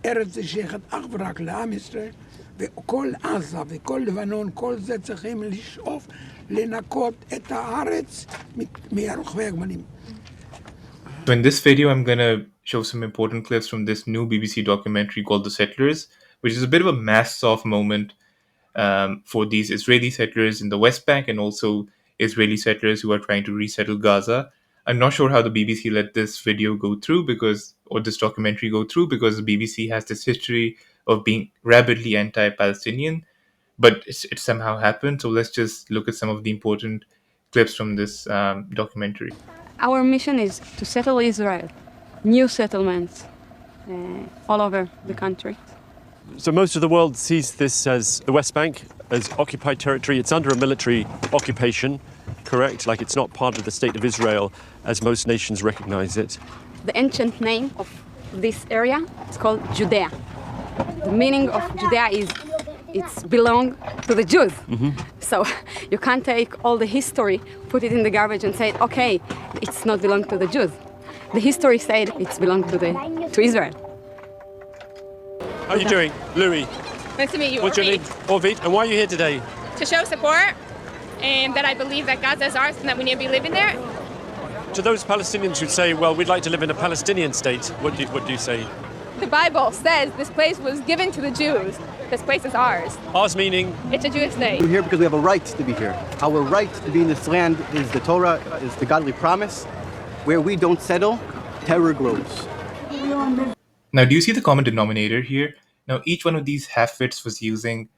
ארץ זה שייכת אך ורק לעם ישראל, וכל עזה וכל לבנון, כל זה צריכים לשאוף לנקות את הארץ מרוכבי הגמלים. So in this video, I'm going to show some important clips from this new BBC documentary called The Settlers, which is a bit of a mask-off moment for these Israeli settlers in the West Bank and also Israeli settlers who are trying to resettle Gaza. I'm not sure how the BBC let this video go through or this documentary go through, because the BBC has this history of being rabidly anti-Palestinian, but it somehow happened. So let's just look at some of the important clips from this documentary. Our mission is to settle Israel, new settlements all over the country. So most of the world sees this as the West Bank as occupied territory. It's under a military occupation, correct? Like it's not part of the state of Israel as most nations recognize it. The ancient name of this area is called Judea. The meaning of Judea is it's belong to the Jews. Mm-hmm. So you can't take all the history, put it in the garbage and say, okay, it's not belong to the Jews. The history said it's belong to Israel. How are you doing? Louis. Nice to meet you. What's your name? Orvit. And why are you here today? To show support and that I believe that Gaza is ours and that we need to be living there. To those Palestinians who say, well, we'd like to live in a Palestinian state, what do you say? The Bible says this place was given to the Jews. This place is ours. Ours meaning? It's a Jewish state. We're here because we have a right to be here. Our right to be in this land is the Torah, is the godly promise. Where we don't settle, terror grows. Now, do you see the common denominator here? Now, each one of these half-wits was using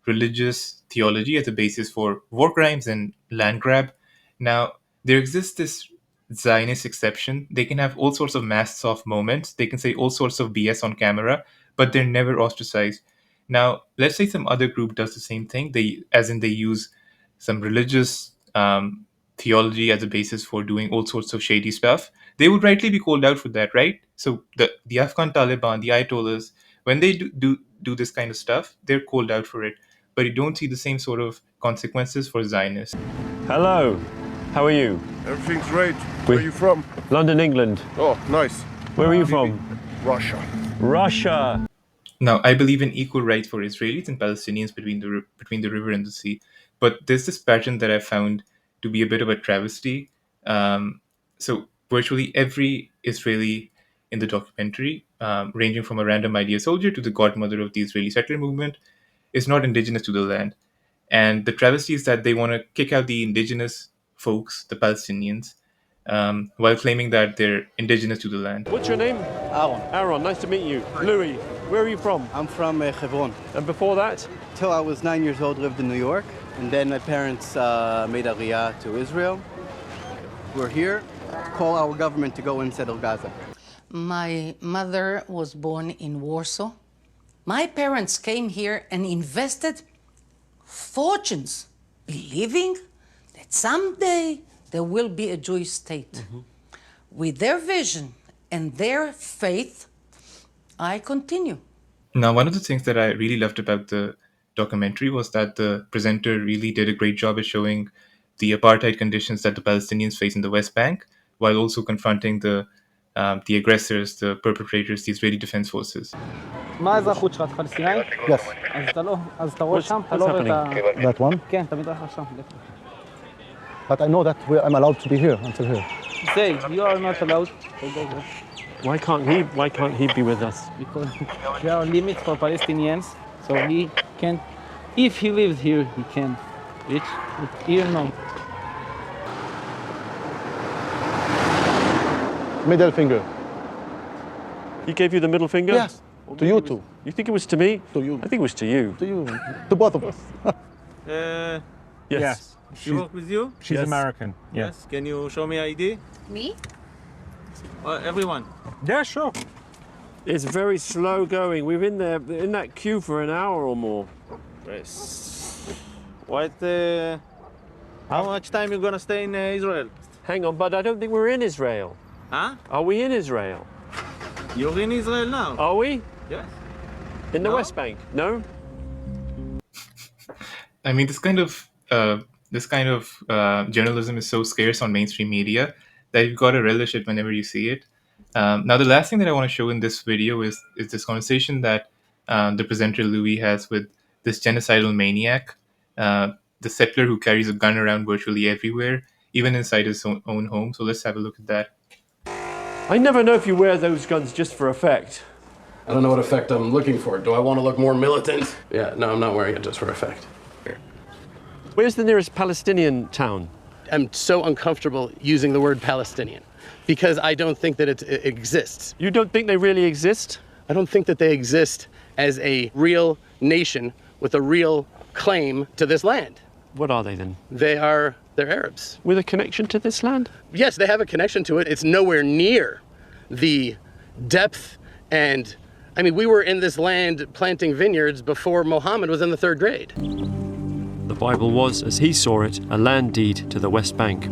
religious theology as a basis for war crimes and land grab. Now, there exists this Zionist exception. They can have all sorts of mask-off moments. They can say all sorts of BS on camera, but they're never ostracized. Now, let's say some other group does the same thing. They use some religious theology as a basis for doing all sorts of shady stuff. They would rightly be called out for that, right? So the Afghan Taliban, the Ayatollahs, when they do this kind of stuff, they're called out for it. But you don't see the same sort of consequences for Zionists. Hello. How are you? Everything's great. Where are you from? London, England. Oh, nice. Where are you from? Russia. Russia. Now, I believe in equal rights for Israelis and Palestinians between the river and the sea. But there's this pattern that I found to be a bit of a travesty. So virtually every Israeli in the documentary, ranging from a random idea soldier to the godmother of the Israeli settler movement, is not indigenous to the land. And the travesty is that they want to kick out the indigenous folks, the Palestinians, while claiming that they're indigenous to the land. What's your name? Aaron. Aaron, nice to meet you. Louis, where are you from? I'm from Hebron. And before that? Till I was 9 years old, lived in New York. And then my parents made Aliyah to Israel. We're here. Call our government to go and settle Gaza. My mother was born in Warsaw. My parents came here and invested fortunes, believing that someday there will be a Jewish state. Mm-hmm. With their vision and their faith, I continue. Now, one of the things that I really loved about the documentary was that the presenter really did a great job at showing the apartheid conditions that the Palestinians face in the West Bank, while also confronting the aggressors, the perpetrators, the Israeli Defense Forces. מה האזרחות שלך? את פלסטינאי? Yes. אז אתה רואה שם, אתה לא רואה את That one? כן, אתה מתרחב שם. But I know that I'm allowed to be here until here. Say, you are not allowed. Why can't he be with us? Because there are limits for Palestinians, so he can't. If he lives here, he can reach. Here, no. Middle finger. He gave you the middle finger? Yes. To you too. You think it was to me? To you. I think it was to you. To you. To both of us. Yes. She work with you? She's Yes. American. Yes. Can you show me ID? Me? Everyone. Yeah, sure. It's very slow going. We've been there in that queue for an hour or more. Yes. How much time you gonna stay in Israel? Hang on, but I don't think we're in Israel. Huh? Are we in Israel? You're in Israel now? Are we? Yes. In the No. West Bank? No? I mean, this kind of journalism is so scarce on mainstream media that you've got to relish it whenever you see it. Now, the last thing that I want to show in this video is this conversation that the presenter Louis has with this genocidal maniac, the settler who carries a gun around virtually everywhere, even inside his own home. So let's have a look at that. I never know if you wear those guns just for effect. I don't know what effect I'm looking for. Do I want to look more militant? Yeah, no, I'm not wearing it just for effect. Where's the nearest Palestinian town? I'm so uncomfortable using the word Palestinian because I don't think that it exists. You don't think they really exist? I don't think that they exist as a real nation with a real claim to this land. What are they then? They're Arabs. With a connection to this land? Yes, they have a connection to it. It's nowhere near the depth and, I mean, we were in this land planting vineyards before Muhammad was in the 3rd grade. The Bible was, as he saw it, a land deed to the West Bank.